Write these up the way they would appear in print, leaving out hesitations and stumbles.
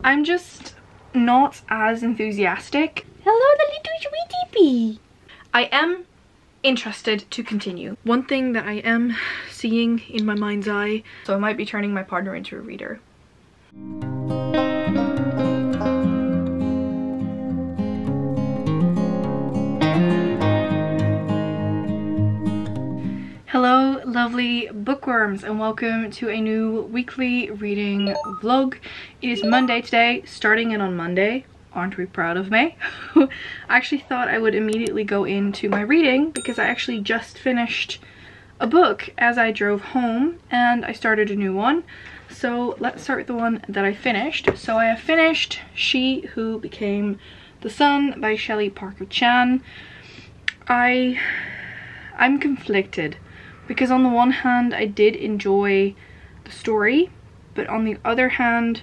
I'm just not as enthusiastic. Hello, the little sweetie pea. I am interested to continue. One thing that I am seeing in my mind's eye, so I might be turning my partner into a reader. Hello lovely bookworms and welcome to a new weekly reading vlog. It is Monday today, starting in on Monday. Aren't we proud of May? I actually thought I would immediately go into my reading because I actually just finished a book as I drove home and I started a new one. So let's start with the one that I finished. So I have finished She Who Became the Sun by Shelley Parker Chan. I'm conflicted because on the one hand I did enjoy the story, but on the other hand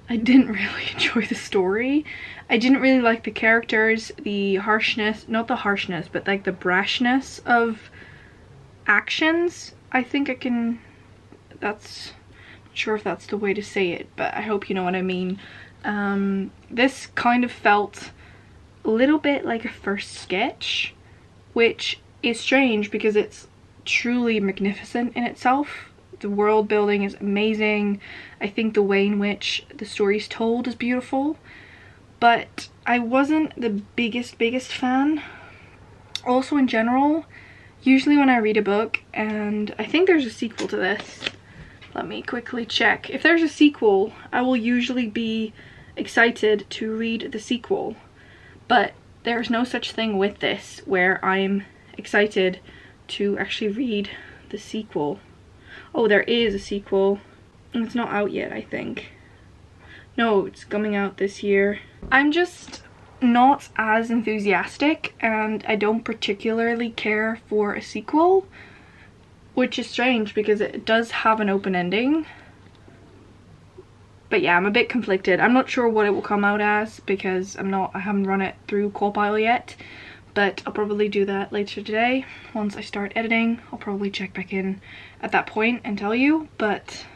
I didn't really enjoy the story. I didn't really like the characters, the harshness, not the harshness, but like the brashness of actions. I think I can, that's, not sure if that's the way to say it, but I hope you know what I mean. This kind of felt a little bit like a first sketch, which is strange because it's truly magnificent in itself. The world building is amazing. I think the way in which the story is told is beautiful, but I wasn't the biggest fan. Also in general, usually when I read a book, and I think there's a sequel to this, let me quickly check. If there's a sequel, I will usually be excited to read the sequel, but there's no such thing with this where I'm excited to actually read the sequel. Oh, there is a sequel. It's not out yet, I think. No, it's coming out this year. I'm just not as enthusiastic and I don't particularly care for a sequel, which is strange because it does have an open ending. But yeah, I'm a bit conflicted. I'm not sure what it will come out as because I haven't run it through Copilot yet. But I'll probably do that later today. Once I start editing, I'll probably check back in at that point and tell you. But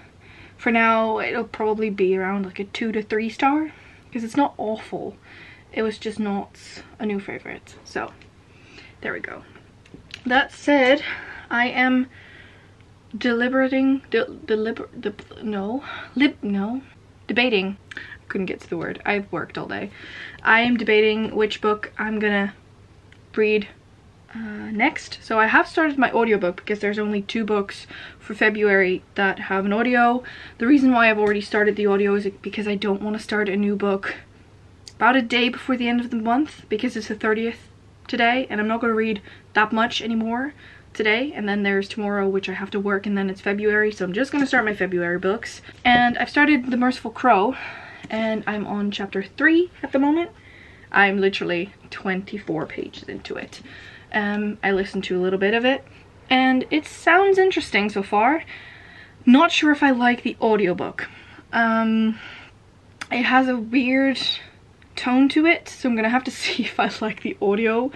for now, it'll probably be around like a 2 to 3 star. Because it's not awful. It was just not a new favorite. So, there we go. That said, I am debating. Couldn't get to the word. I've worked all day. I am debating which book I'm gonna read next. So I have started my audiobook because there's only 2 books for February that have an audio. The reason why I've already started the audio is because I don't want to start a new book about a day before the end of the month because it's the 30th today and I'm not going to read that much anymore today, and then there's tomorrow which I have to work, and then it's February, so I'm just going to start my February books. And I've started The Merciful Crow and I'm on chapter 3 at the moment. I'm literally 24 pages into it. I listened to a little bit of it and it sounds interesting so far. Not sure if I like the audiobook. It has a weird tone to it, so I'm gonna have to see if I like the audio.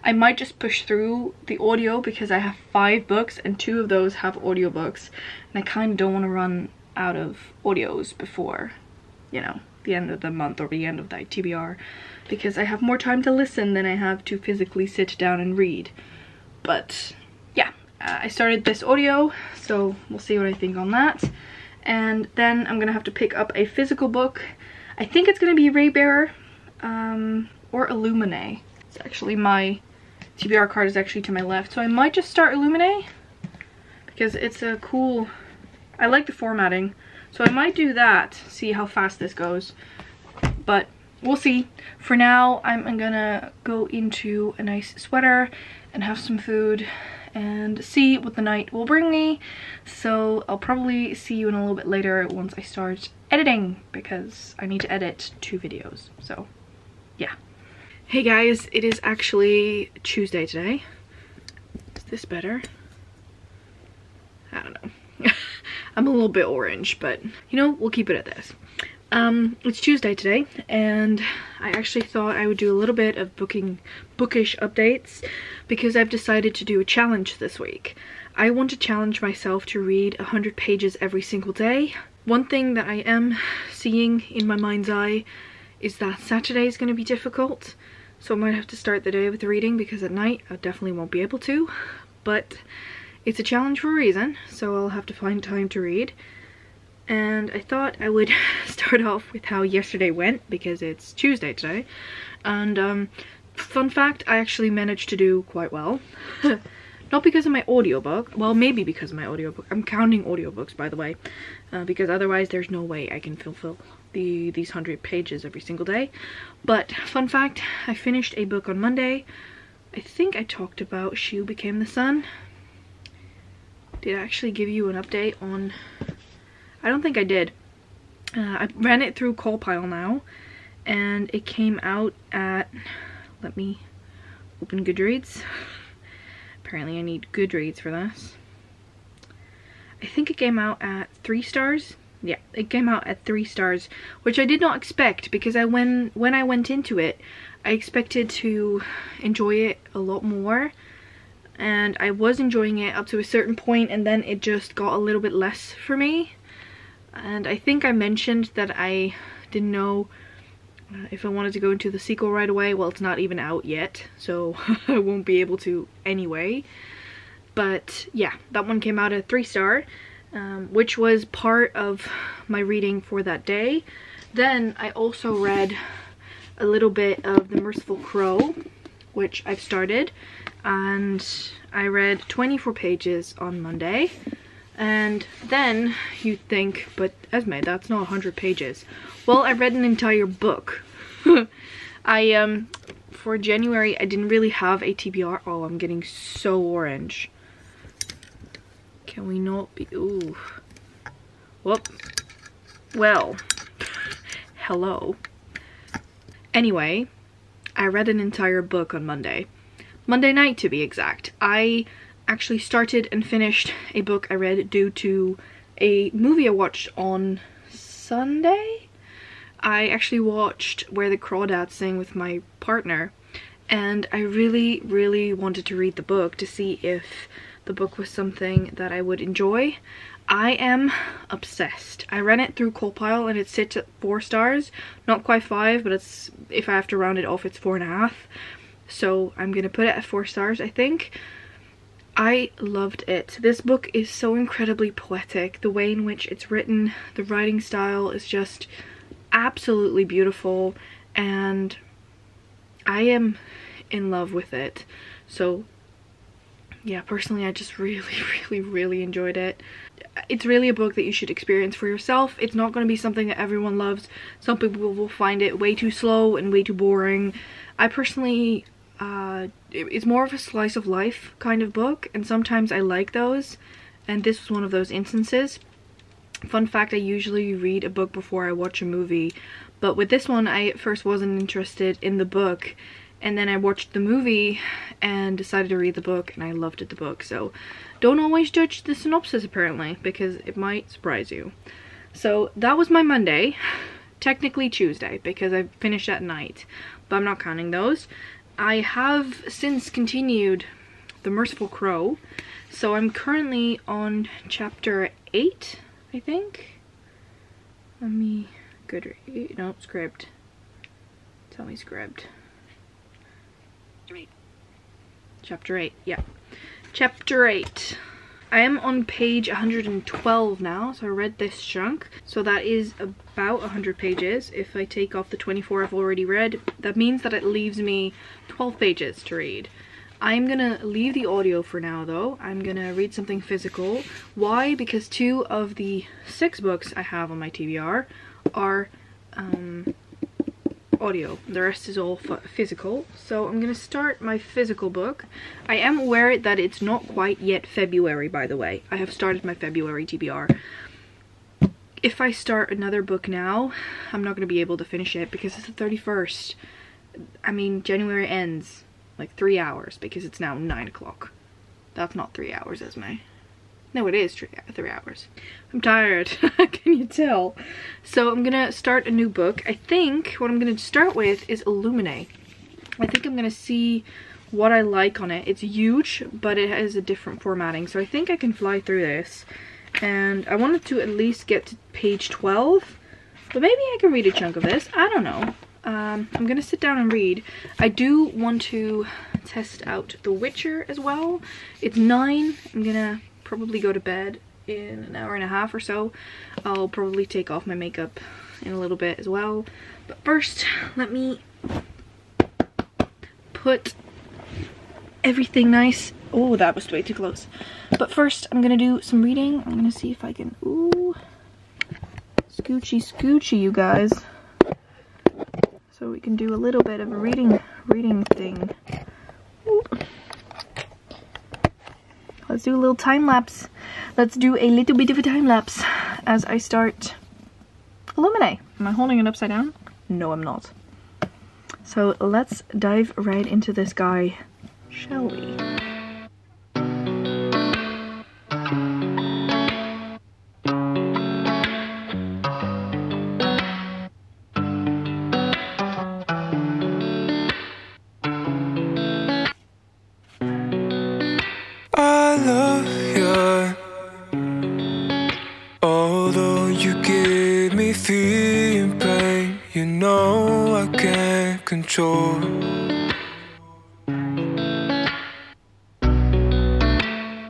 I might just push through the audio because I have 5 books and 2 of those have audiobooks and I kind of don't want to run out of audios before, you know, the end of the month or the end of the TBR, because I have more time to listen than I have to physically sit down and read. But yeah, I started this audio, so we'll see what I think on that. And then I'm gonna have to pick up a physical book. I think it's gonna be Raybearer or Illuminae. It's actually, my TBR card is actually to my left, so I might just start Illuminae because it's a cool, I like the formatting. So I might do that, see how fast this goes, but we'll see. For now, I'm gonna go into a nice sweater and have some food and see what the night will bring me. So I'll probably see you in a little bit later once I start editing because I need to edit 2 videos, so yeah. Hey guys, it is actually Tuesday today. Is this better? I don't know. I'm a little bit orange, but you know, we'll keep it at this. It's Tuesday today, and I actually thought I would do a little bit of bookish updates because I've decided to do a challenge this week. I want to challenge myself to read 100 pages every single day. One thing that I am seeing in my mind's eye is that Saturday is going to be difficult, so I might have to start the day with reading because at night I definitely won't be able to, but it's a challenge for a reason, so I'll have to find time to read. And I thought I would start off with how yesterday went because it's Tuesday today, and fun fact, I actually managed to do quite well. Not because of my audiobook, well maybe because of my audiobook. I'm counting audiobooks, by the way, because otherwise there's no way I can fulfill these 100 pages every single day. But fun fact, I finished a book on Monday. I think I talked about She Who Became the Sun. Did I actually give you an update on... I don't think I did. I ran it through Callpile now, and it came out at... Let me open Goodreads. Apparently I need Goodreads for this. I think it came out at 3 stars. Yeah, it came out at 3 stars, which I did not expect because when I went into it, I expected to enjoy it a lot more. And I was enjoying it up to a certain point, and then it just got a little bit less for me. And I think I mentioned that I didn't know if I wanted to go into the sequel right away. Well, it's not even out yet, so I won't be able to anyway. But yeah, that one came out at 3 star, which was part of my reading for that day. Then I also read a little bit of The Merciful Crow, which I've started, and I read 24 pages on Monday. And then you'd think, but Esmay, that's not 100 pages. Well, I read an entire book. For January, I didn't really have a TBR. Oh, I'm getting so orange. Can we not be, ooh. Whoop. Well, hello. Anyway, I read an entire book on Monday. Monday night, to be exact. I actually started and finished a book I read due to a movie I watched on Sunday. I actually watched Where the Crawdads Sing with my partner, and I really wanted to read the book to see if the book was something that I would enjoy. I am obsessed. I ran it through Callpile and it sits at 4 stars. Not quite 5, but it's, if I have to round it off, it's 4.5. So I'm gonna put it at 4 stars, I think. I loved it. This book is so incredibly poetic. The way in which it's written, the writing style is just absolutely beautiful, and I am in love with it. So yeah, personally I just really enjoyed it. It's really a book that you should experience for yourself. It's not going to be something that everyone loves. Some people will find it way too slow and way too boring. I personally it's more of a slice of life kind of book, and sometimes I like those, and this was one of those instances. Fun fact, I usually read a book before I watch a movie, but with this one I at first wasn't interested in the book, and then I watched the movie and decided to read the book, and I loved the book. So don't always judge the synopsis apparently, because it might surprise you. So that was my Monday. Technically Tuesday because I finished at night, but I'm not counting those. I have since continued The Merciful Crow, so I'm currently on chapter 8, I think. Let me Goodreads, no, Scribd. Tell me Scribd. Chapter 8, yeah. Chapter 8. I am on page 112 now, so I read this chunk. So that is about 100 pages. If I take off the 24 I've already read, that means that it leaves me 12 pages to read. I'm gonna leave the audio for now though. I'm gonna read something physical. Why? Because 2 of the 6 books I have on my TBR are audio. The rest is all physical. So I'm gonna start my physical book. I am aware that it's not quite yet February, by the way. I have started my February TBR. If I start another book now, I'm not gonna be able to finish it because it's the 31st. I mean, January ends like 3 hours because it's now 9 o'clock. That's not 3 hours, Esmay. No, it is 3 hours. I'm tired, can you tell? So I'm gonna start a new book. I think what I'm gonna start with is Illuminate. I think I'm gonna see what I like on it. It's huge, but it has a different formatting. So I think I can fly through this. and I wanted to at least get to page 12, but maybe I can read a chunk of this. I don't know. I'm gonna sit down and read. I do want to test out The Witcher as well. It's 9. I'm gonna probably go to bed in an hour and a half or so. I'll probably take off my makeup in a little bit as well. But first, let me put everything nice. Oh, that was way too close. But first, I'm gonna do some reading. I'm gonna see if I can, ooh, scoochy, you guys. So we can do a little bit of a reading thing. Ooh. Let's do a little time lapse. Let's do a little bit of a time lapse as I start Illuminae. Am I holding it upside down? No, I'm not. So let's dive right into this guy, shall we? I love you, although you give me fear and pain, you know I can't control.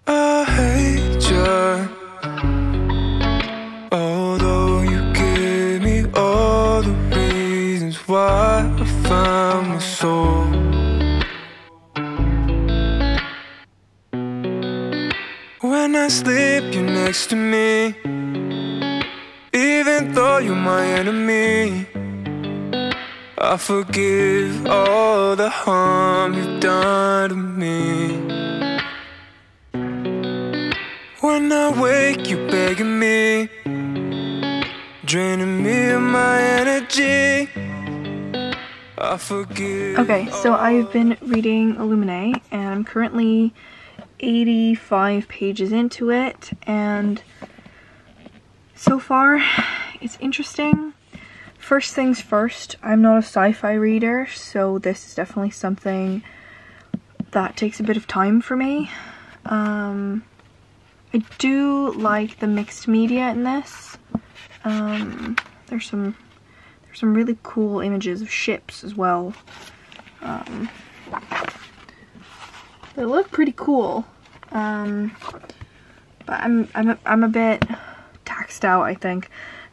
I hate you, although you give me all the reasons why I found my soul. When I sleep, you're next to me, even though you're my enemy. I forgive all the harm you've done to me. When I wake, you're begging me, draining me of my energy. I forgive. Okay, so I've been reading Illuminae, and I'm currently 85 pages into it, and so far it's interesting. First things first, I'm not a sci-fi reader, so this is definitely something that takes a bit of time for me. I do like the mixed media in this. There's some really cool images of ships as well. They look pretty cool, but I'm a bit taxed out. I think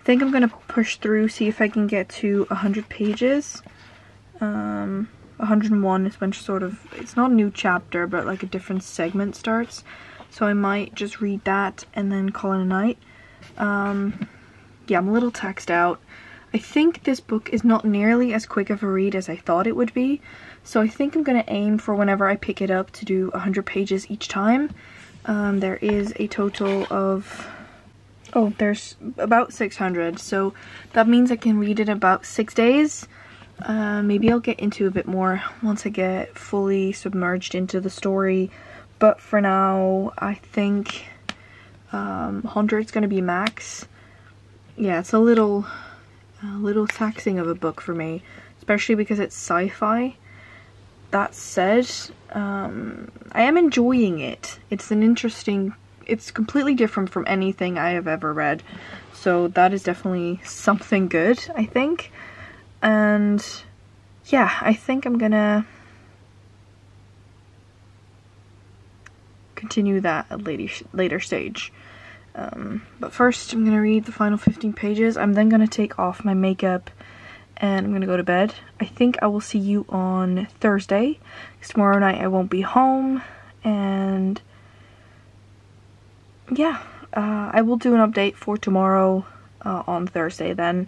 I'm gonna push through, see if I can get to 100 pages. 101 is when sort of, it's not a new chapter, but like a different segment starts. So I might just read that and then call it a night. Yeah, I'm a little taxed out. I think this book is not nearly as quick of a read as I thought it would be. So I think I'm going to aim for whenever I pick it up to do 100 pages each time. There is a total of, oh, there's about 600. So that means I can read it in about 6 days. Maybe I'll get into a bit more once I get fully submerged into the story. But for now, I think 100 is going to be max. Yeah, it's a little taxing of a book for me, especially because it's sci-fi. That said, I am enjoying it. It's an interesting, it's completely different from anything I have ever read, so that is definitely something good, I think. And yeah, I think I'm gonna continue that at a later stage. But first I'm gonna read the final 15 pages. I'm then gonna take off my makeup and I'm gonna go to bed. I think I will see you on Thursday, because tomorrow night I won't be home. And yeah, I will do an update for tomorrow on Thursday then.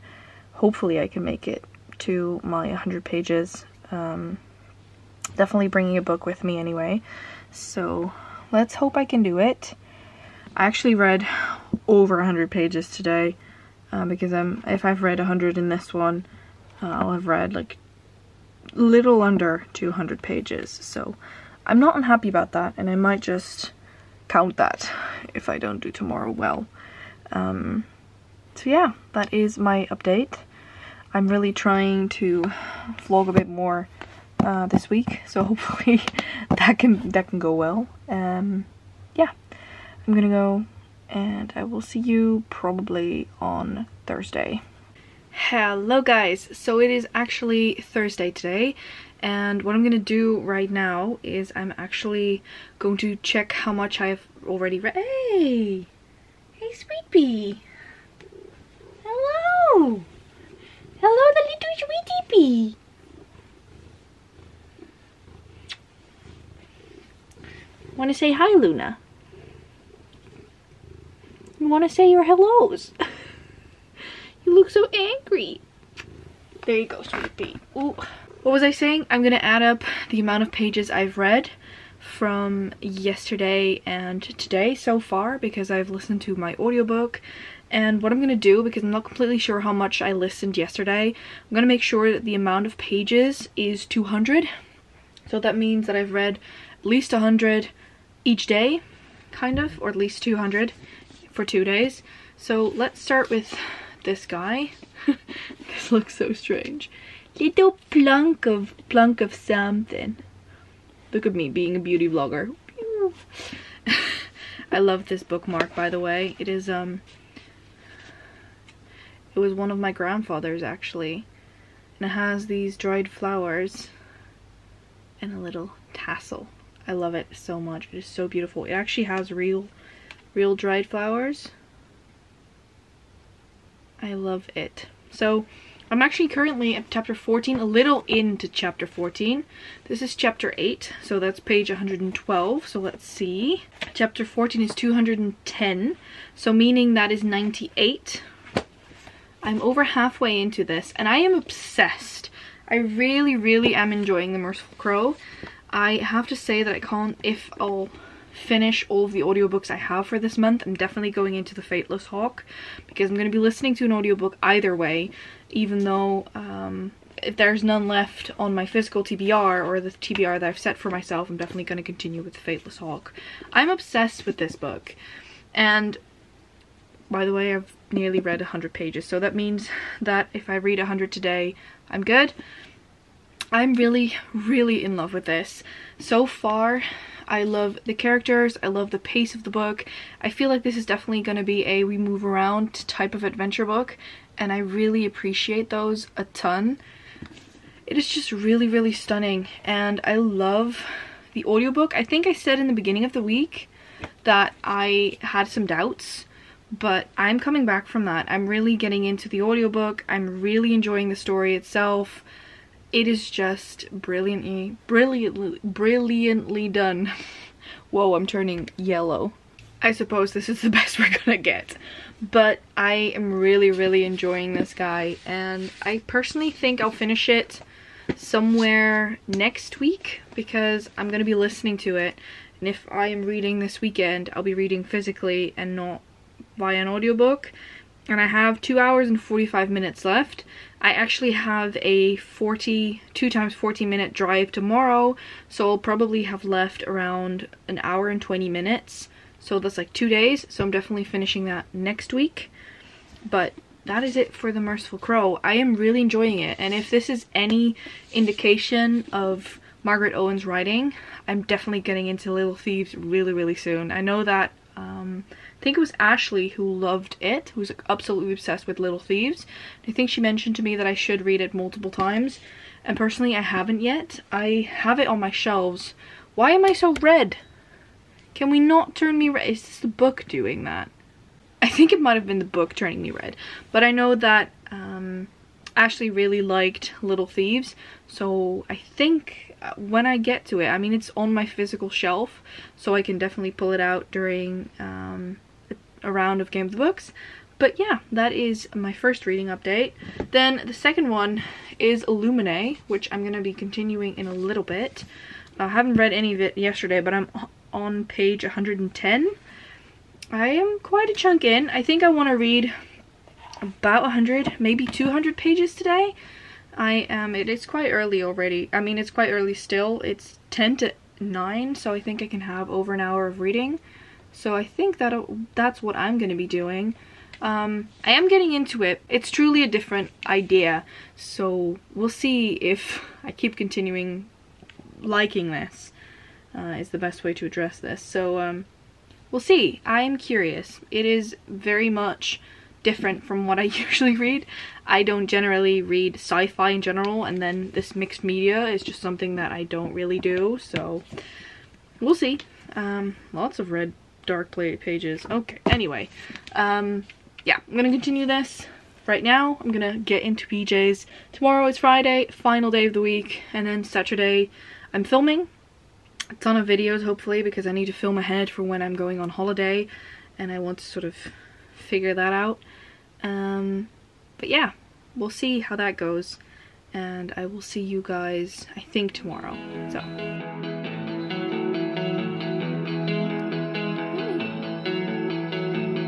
Hopefully I can make it to my 100 pages. Definitely bringing a book with me anyway, so let's hope I can do it. I actually read over 100 pages today, because if I've read 100 in this one, I'll have read like little under 200 pages, so I'm not unhappy about that, and I might just count that if I don't do tomorrow well. So yeah, that is my update. I'm really trying to vlog a bit more this week, so hopefully that can go well. Yeah, I'm gonna go and I will see you probably on Thursday. Hello guys, so it is actually Thursday today, and what I'm gonna do right now is I'm actually going to check how much I've already read. Hey! Hey sweetie! Hello! Hello the little sweetie pea! Wanna say hi, Luna? You wanna say your hellos? You look so angry. There you go, sweetie pea. Ooh. What was I saying? I'm gonna add up the amount of pages I've read from yesterday and today so far, because I've listened to my audiobook. And what I'm gonna do, because I'm not completely sure how much I listened yesterday, I'm gonna make sure that the amount of pages is 200. So that means that I've read at least 100 each day, kind of, or at least 200 for 2 days. So let's start with this guy. This looks so strange. Little plunk of something. Look at me being a beauty vlogger. I love this bookmark, by the way. It is it was one of my grandfather's actually, and it has these dried flowers and a little tassel. I love it so much. It is so beautiful. It actually has real dried flowers. I love it. So I'm actually currently at chapter 14, a little into chapter 14. This is chapter 8, so that's page 112. So let's see. Chapter 14 is 210, so meaning that is 98. I'm over halfway into this, and I am obsessed. I really am enjoying The Merciful Crow. I have to say that I can't, if I'll finish all of the audiobooks I have for this month, I'm definitely going into The Fateless Hawk, because I'm going to be listening to an audiobook either way, even though if there's none left on my physical TBR, or the TBR that I've set for myself, I'm definitely going to continue with The Fateless Hawk. I'm obsessed with this book, and by the way, I've nearly read 100 pages, so that means that if I read 100 today, I'm good. I'm really in love with this. So far, I love the characters, I love the pace of the book. I feel like this is definitely going to be a we move around type of adventure book, and I really appreciate those a ton. It is just really stunning, and I love the audiobook. I think I said in the beginning of the week that I had some doubts, but I'm coming back from that. I'm really getting into the audiobook. I'm really enjoying the story itself. It is just brilliantly done. Whoa, I'm turning yellow. I suppose this is the best we're gonna get. But I am really enjoying this guy, and I personally think I'll finish it somewhere next week, because I'm gonna be listening to it, and if I am reading this weekend, I'll be reading physically and not via an audiobook. And I have 2 hours and 45 minutes left. I actually have a 2 times 40 minute drive tomorrow, so I'll probably have left around an hour and 20 minutes. So that's like 2 days, so I'm definitely finishing that next week. But that is it for The Merciful Crow. I am really enjoying it, and if this is any indication of Margaret Owen's writing, I'm definitely getting into Little Thieves really soon. I know that I think it was Ashley who loved it, who's like absolutely obsessed with Little Thieves. I think she mentioned to me that I should read it multiple times, and personally I haven't yet. I have it on my shelves. Why am I so red? Can we not turn me red? Is this the book doing that? I think it might have been the book turning me red, but I know that Ashley really liked Little Thieves, so I think when I get to it, I mean, it's on my physical shelf, so I can definitely pull it out during a round of Game of the Books. But yeah, that is my first reading update. Then the second one is Illuminae, which I'm going to be continuing in a little bit. I haven't read any of it yesterday, but I'm on page 110. I am quite a chunk in. I think I want to read about 100, maybe 200 pages today. It is quite early already. I mean, it's quite early still. It's 10 to 9, so I think I can have over an hour of reading. So I think that's what I'm going to be doing. I am getting into it. It's truly a different idea, so we'll see if I keep continuing liking this. Is the best way to address this. So we'll see. I'm curious. It is very much different from what I usually read. I don't generally read sci-fi in general, and then this mixed media is just something that I don't really do, so we'll see. Lots of red dark pages. Okay, anyway, yeah, I'm gonna continue this right now. I'm gonna get into PJs. Tomorrow is Friday, final day of the week, and then Saturday I'm filming a ton of videos, hopefully, because I need to film ahead for when I'm going on holiday, and I want to sort of figure that out. But yeah, we'll see how that goes, and I will see you guys, I think, tomorrow. So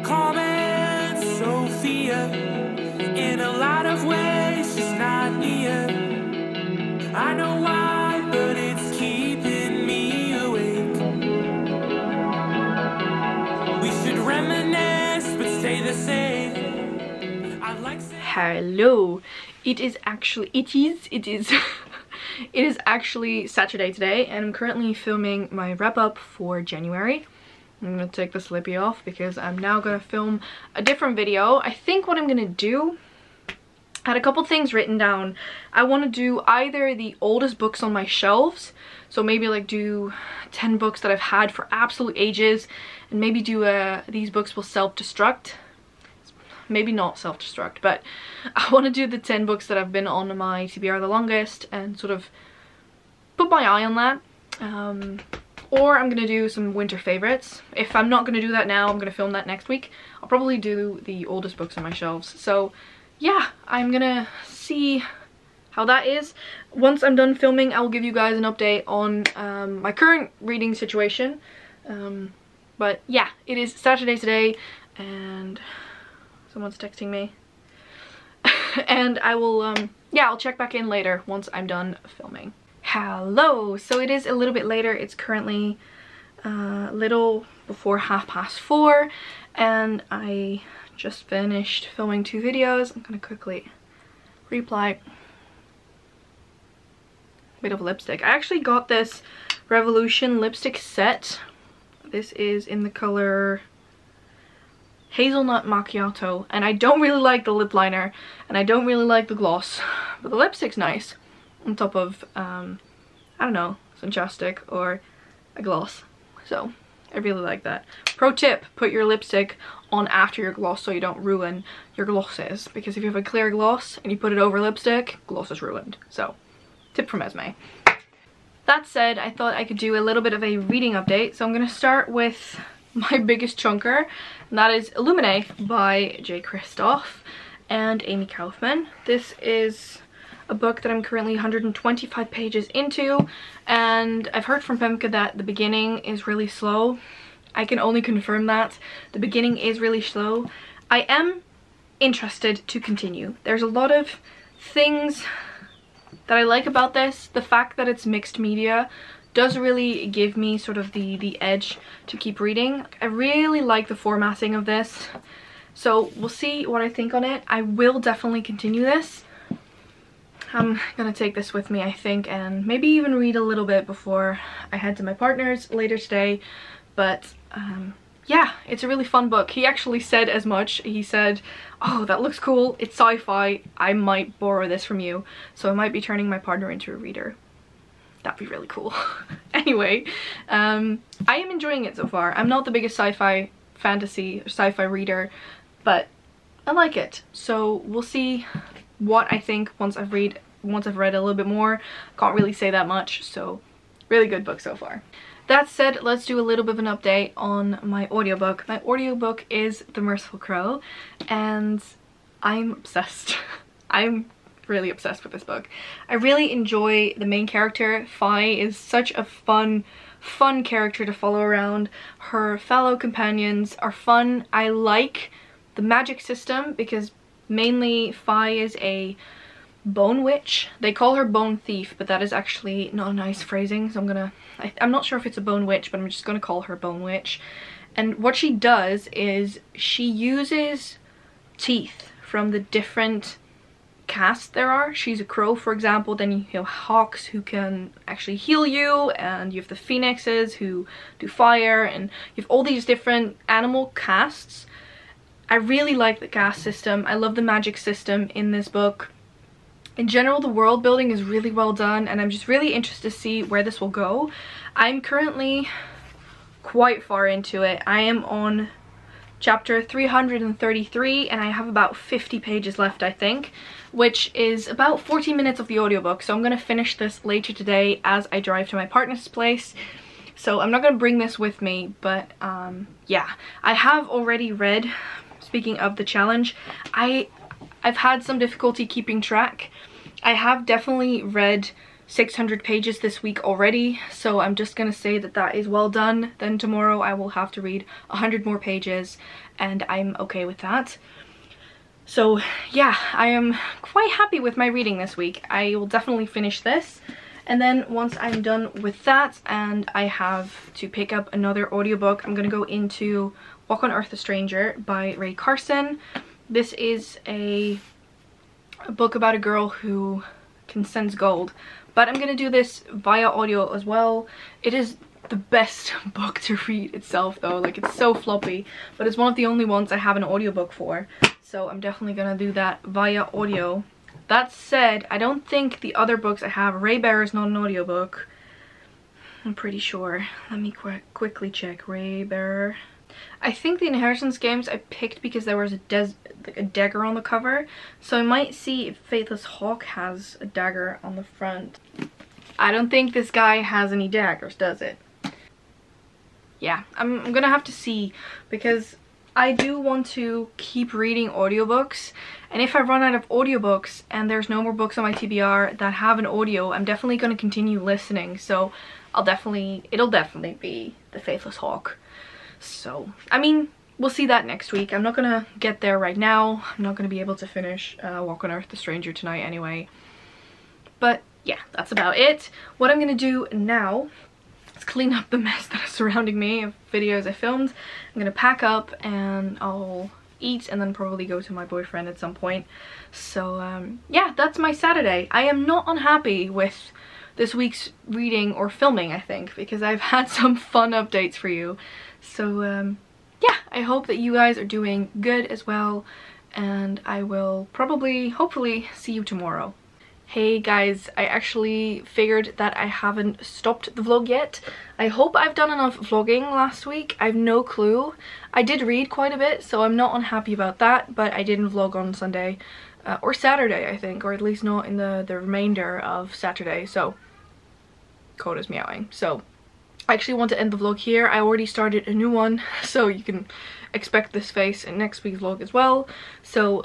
Carmen Sophia, in a lot of ways she's not near. I know why, but it's keeping me awake. We should reminisce but stay the same. I'd like to... Hello. It is actually Saturday today, and I'm currently filming my wrap up for January. I'm gonna take the slippy off because I'm now gonna film a different video. I think what I'm gonna do, I had a couple things written down. I want to do either the oldest books on my shelves, so maybe like do 10 books that I've had for absolute ages, and maybe do these books will self-destruct. Maybe not self-destruct, but I want to do the 10 books that have been on my TBR the longest and sort of put my eye on that. Or I'm gonna do some winter favorites. If I'm not gonna do that now, I'm gonna film that next week. I'll probably do the oldest books on my shelves. So yeah, I'm gonna see how that is. Once I'm done filming, I will give you guys an update on my current reading situation. But yeah, it is Saturday today, and someone's texting me. And I will, yeah, I'll check back in later once I'm done filming. Hello, so it is a little bit later. It's currently a little before 4:30, and I just finished filming 2 videos. I'm gonna quickly reapply a bit of lipstick. I actually got this Revolution lipstick set. This is in the color Hazelnut Macchiato, and I don't really like the lip liner, and I don't really like the gloss, but the lipstick's nice on top of I don't know, some chapstick or a gloss. So I really like that. Pro tip, put your lipstick on after your gloss so you don't ruin your glosses, because if you have a clear gloss and you put it over lipstick, gloss is ruined. So tip from Esmay. That said, I thought I could do a little bit of a reading update, so I'm going to start with my biggest chunker, and that is Illuminae by J. Kristoff and Amy Kaufman. This is a book that I'm currently 125 pages into, and I've heard from Femke that the beginning is really slow. I can only confirm that. The beginning is really slow. I am interested to continue. There's a lot of things that I like about this. The fact that it's mixed media does really give me sort of the edge to keep reading. I really like the formatting of this, so we'll see what I think on it. I will definitely continue this. I'm gonna take this with me, I think, and maybe even read a little bit before I head to my partner's later today. But yeah, it's a really fun book. He actually said as much. He said, oh, that looks cool, it's sci-fi, I might borrow this from you. So I might be turning my partner into a reader. That'd be really cool. Anyway, I am enjoying it so far. I'm not the biggest sci-fi fantasy or sci-fi reader, but I like it. So we'll see what I think once I've read a little bit more. Can't really say that much, so really good book so far. That said, let's do a little bit of an update on my audiobook. My audiobook is The Merciful Crow, and I'm obsessed. I'm really obsessed with this book. I really enjoy the main character. Fi is such a fun character to follow around. Her fellow companions are fun. I like the magic system because mainly Fi is a bone witch. They call her bone thief, but that is actually not a nice phrasing, so I'm not sure if it's a bone witch, but I'm just gonna call her bone witch. And what she does is she uses teeth from the different casts there are. She's a crow, for example, then you have hawks who can actually heal you, and you have the phoenixes who do fire, and you have all these different animal casts. I really like the caste system. I love the magic system in this book. In general, the world building is really well done, and I'm just really interested to see where this will go. I'm currently quite far into it. I am on chapter 333, and I have about 50 pages left, I think, which is about 40 minutes of the audiobook. So I'm going to finish this later today as I drive to my partner's place. So I'm not going to bring this with me, but yeah, I have already read, speaking of the challenge, I've had some difficulty keeping track. I have definitely read 600 pages this week already, so I'm just gonna say that that is well done. Then tomorrow I will have to read 100 more pages, and I'm okay with that. So yeah, I am quite happy with my reading this week. I will definitely finish this, and then once I'm done with that and I have to pick up another audiobook, I'm gonna go into Walk on Earth a Stranger by Ray Carson. This is a book about a girl who can sense gold, but I'm gonna do this via audio as well. It is the best book to read itself though, like it's so floppy, but it's one of the only ones I have an audiobook for, so I'm definitely gonna do that via audio. That said, I don't think the other books I have, Ray Bear is not an audiobook, I'm pretty sure. Let me quickly check. Ray Bear. I think the Inheritance games I picked because there was a dagger on the cover, so I might see if Faithless Hawk has a dagger on the front. I don't think this guy has any daggers, does it? Yeah, I'm gonna have to see, because I do want to keep reading audiobooks, and if I run out of audiobooks and there's no more books on my TBR that have an audio, I'm definitely gonna continue listening, so it'll definitely be the Faithless Hawk. So, I mean, we'll see that next week. I'm not gonna get there right now. I'm not gonna be able to finish Walk on Earth the Stranger tonight anyway. But yeah, that's about it. What I'm gonna do now is clean up the mess that is surrounding me of videos I filmed. I'm gonna pack up and I'll eat and then probably go to my boyfriend at some point. So yeah, that's my Saturday. I am not unhappy with this week's reading or filming, I think, because I've had some fun updates for you. So yeah, I hope that you guys are doing good as well, and I will probably, hopefully, see you tomorrow. Hey guys, I actually figured that I haven't stopped the vlog yet. I hope I've done enough vlogging last week. I have no clue. I did read quite a bit, so I'm not unhappy about that, but I didn't vlog on Sunday or Saturday, I think, or at least not in the remainder of Saturday. So Coda's meowing. So I actually want to end the vlog here. I already started a new one, so you can expect this face in next week's vlog as well. So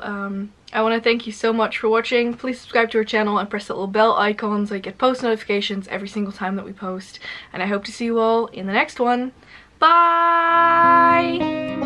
I want to thank you so much for watching. Please subscribe to our channel and press that little bell icon so you get post notifications every single time that we post. And I hope to see you all in the next one. Bye!